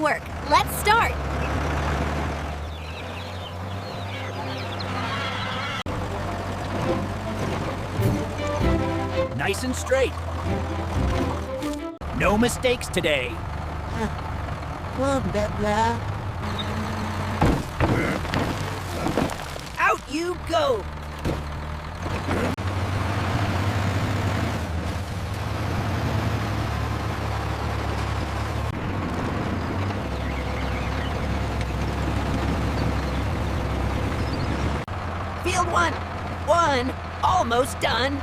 work. Let's start. Nice and straight. No mistakes today. Out you go! Field one, almost done.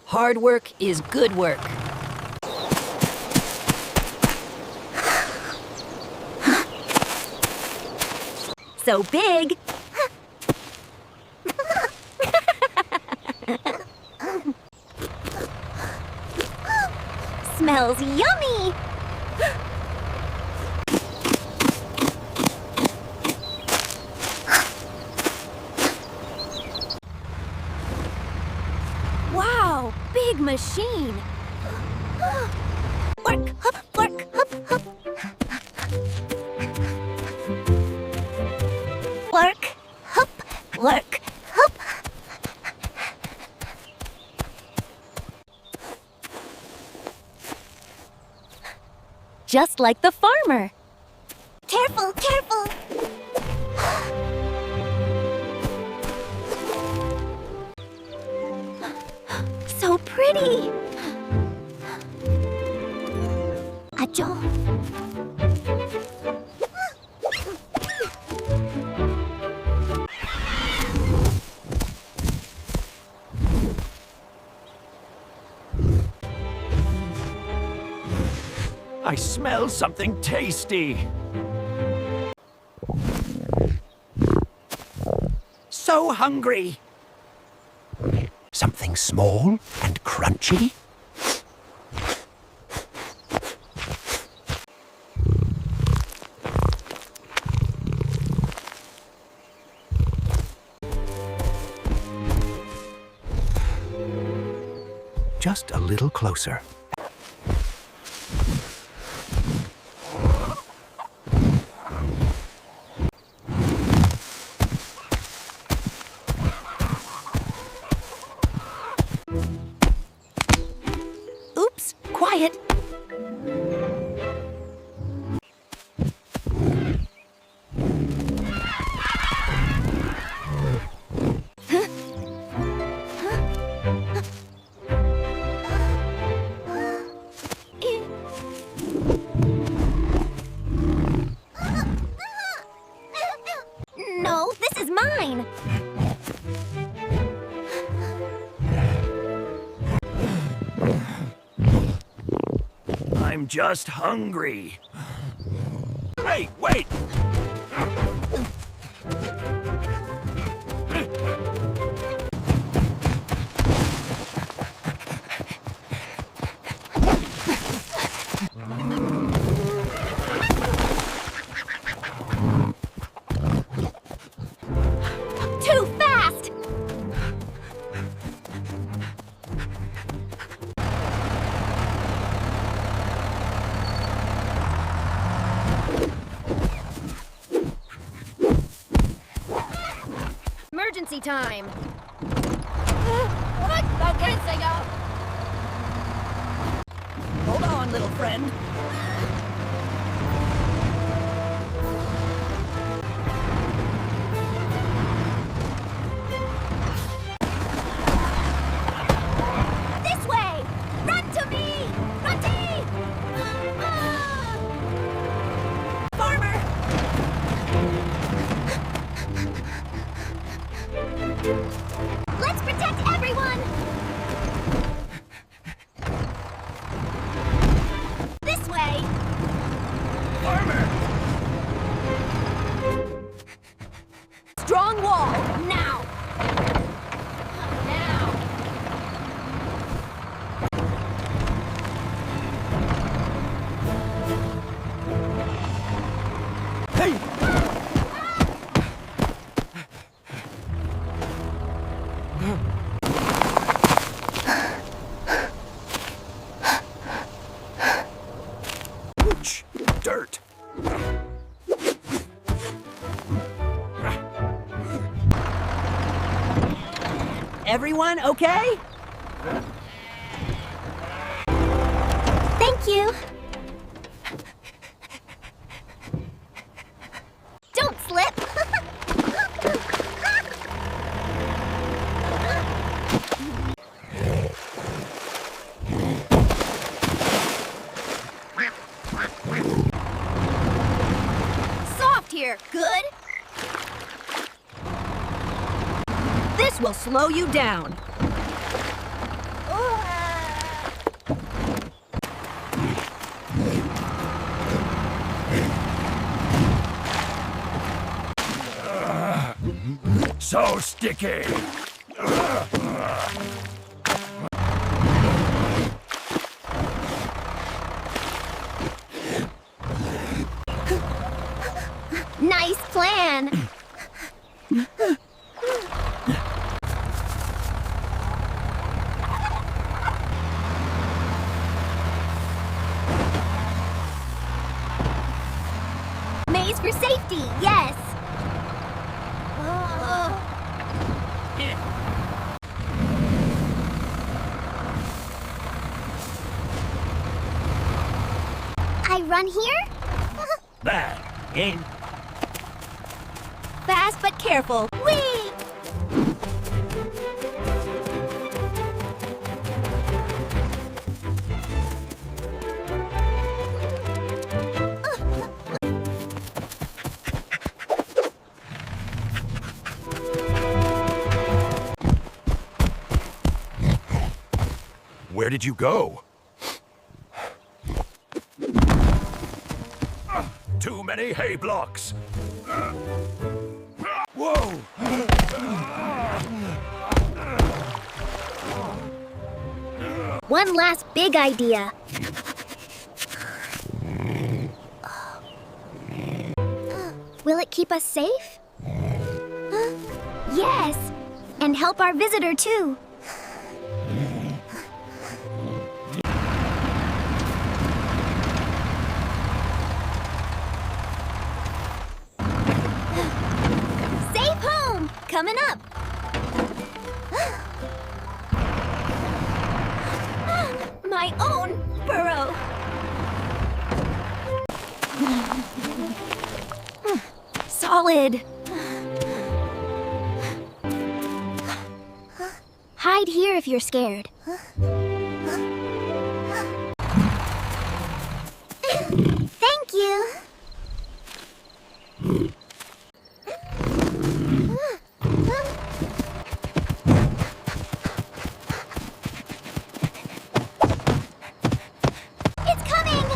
Hard work is good work. So big. Smells yummy. Wow, big machine. Work, hup, work, hup, hup. Work, hup, work, hup. Just like the farmer. Careful, careful. So pretty. Ajo. I smell something tasty. So hungry. Something small and crunchy? Just a little closer. Oops, quiet. No, this is mine. I'm just hungry. Hey, wait! Too fast! Emergency time! What? Okay, Sega! Hold on, little friend. This way! Run to me! Runty! Farmer! Let's protect everyone! This way! Farmer! Strong wall, now! Now! Hey! everyone okay? Thank you. Don't slip. Soft here. Good. This will slow you down. So sticky! Nice plan. Maze for safety, yes. I run here? That ain't Fast but careful. Whee! Where did you go? Too many hay blocks. Whoa! One last big idea. Will it keep us safe? Yes, and help our visitor too. Safe home, coming up. My own burrow. Solid. Hide here if you're scared. Thank you. It's coming!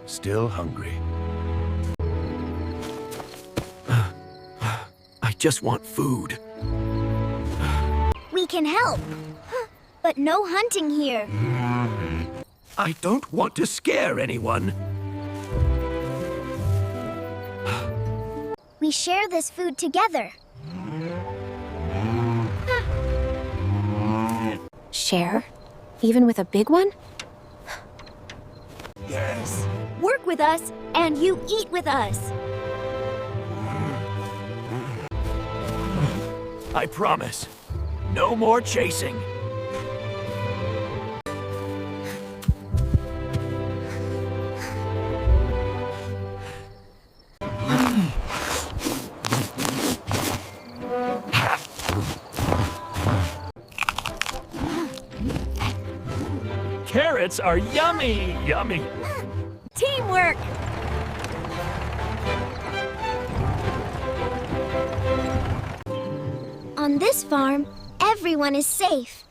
Still hungry. I just want food. We can help. But no hunting here. I don't want to scare anyone. We share this food together. Share? Even with a big one? Yes. Work with us, and you eat with us. I promise. No more chasing. Carrots are yummy, yummy. Teamwork! On this farm, everyone is safe.